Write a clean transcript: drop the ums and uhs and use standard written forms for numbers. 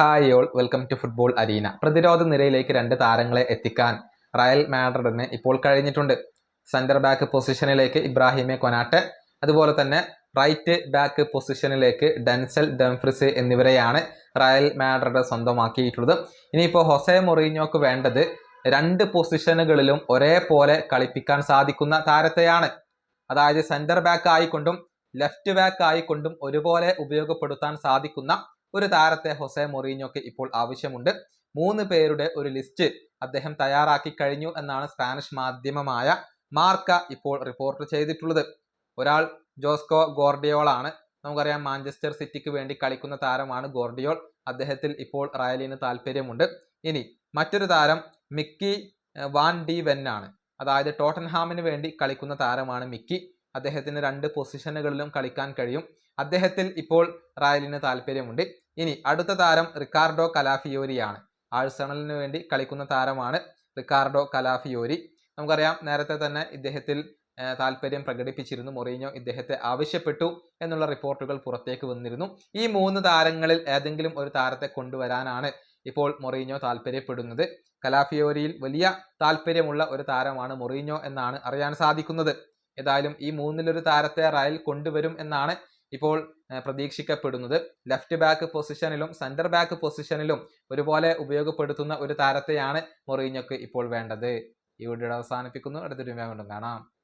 Hi all welcome to football arena. പ്രതിരോധ നിരയിലേക്ക് രണ്ട് താരങ്ങളെ എത്തിക്കാൻ റയൽ മാഡ്രിഡിന് ഇപ്പോൾ കഴിഞ്ഞിട്ടുണ്ട്. സെന്റർ ബാക്ക് പൊസിഷനിലേക്ക് ഇബ്രാഹിമെ കൊനാട്ടെ, അതുപോലെ തന്നെ റൈറ്റ് ബാക്ക് പൊസിഷനിലേക്ക് ഡെൻസൽ ഡംഫ്രിസ് എന്നിവരെയാണ് റയൽ മാഡ്രിഡ് സ്വന്തമാക്കിയിട്ടുള്ളത്. ഇനിയിപ്പോൾ ഹൊസെ മൊറീഞ്ഞോക്ക് വേണ്ടത് രണ്ട് പൊസിഷനുകളിലും ഒരേപോലെ കളിപ്പിക്കാൻ സാധിക്കുന്ന താരത്തെയാണ്. അതായത് സെന്റർ ബാക്ക് ആയിക്കൊണ്ടും ലെഫ്റ്റ് ബാക്ക് ആയിക്കൊണ്ടും ഒരുപോലെ ഉപയോഗപ്പെടുത്താൻ സാധിക്കുന്ന ഒരു താരത്തെ ഹൊസെ മൊറീഞ്ഞോക്ക് ഇപ്പോൾ ആവശ്യമുണ്ട്. 3 പേരുടെ ഒരു ലിസ്റ്റ് അദ്ദേഹം തയ്യാറാക്കി കഴിഞ്ഞു എന്നാണ് സ്പാനിഷ് മാധ്യമമായ മാർക്ക ഇപ്പോൾ റിപ്പോർട്ട് ചെയ്തിട്ടുള്ളത്. ഒരാൾ ജോസ്കോ ഗോർഡിയോൾ ആണ്. നമുക്കറിയാം, മാഞ്ചസ്റ്റർ സിറ്റിക്ക് വേണ്ടി കളിക്കുന്ന താരമാണ് ഗോർഡിയോൾ. അദ്ദേഹത്തിൽ ഇപ്പോൾ റയലിന് താല്പര്യമുണ്ട്. ഇനി മറ്റൊരു താരം മിക്കി വാൻ ഡി വെൻ ആണ്. അതായത് ടോട്ടൻഹാമിന് വേണ്ടി കളിക്കുന്ന താരമാണ് മിക്കി. അദ്ദേഹത്തിന് രണ്ട് പൊസിഷനുകളിലും കളിക്കാൻ കഴിയും. അദ്ദേഹത്തിൽ ഇപ്പോൾ റയലിന് താല്പര്യമുണ്ട്. ഇനി അടുത്ത താരം റിക്കാർഡോ കലാഫിയോരിയാണ്. ആഴ്സണലിന് വേണ്ടി കളിക്കുന്ന താരമാണ് റിക്കാർഡോ കലാഫിയോരി. നമുക്കറിയാം, നേരത്തെ തന്നെ ഇദ്ദേഹത്തിൽ താല്പര്യം പ്രകടിപ്പിച്ചിരുന്നു. മൊറീഞ്ഞോ ഇദ്ദേഹത്തെ ആവശ്യപ്പെട്ടു എന്നുള്ള റിപ്പോർട്ടുകൾ പുറത്തേക്ക് വന്നിരുന്നു. ഈ 3 താരങ്ങളിൽ ഏതെങ്കിലും ഒരു താരത്തെ കൊണ്ടുവരാനാണ് ഇപ്പോൾ മൊറീഞ്ഞോ താല്പര്യപ്പെടുന്നത്. കലാഫിയോരിയിൽ വലിയ താല്പര്യമുള്ള ഒരു താരമാണ് മൊറീഞ്ഞോ എന്നാണ് അറിയാൻ സാധിക്കുന്നത്. ഏതായാലും ഈ 3-ൽ ഒരു താരത്തെ റയൽ കൊണ്ടുവരും എന്നാണ് ഇപ്പോൾ പ്രതീക്ഷിക്കപ്പെടുന്നത്. ലെഫ്റ്റ് ബാക്ക് പൊസിഷനിലും സെന്റർ ബാക്ക് പൊസിഷനിലും ഒരുപോലെ ഉപയോഗപ്പെടുത്തുന്ന ഒരു താരത്തെയാണ് മൊറീഞ്ഞോക്ക് ഇപ്പോൾ വേണ്ടത്. ഈ വീഡിയോ അവസാനിപ്പിക്കുന്നു. അടുത്തൊരു വീഡിയോ കാണാം.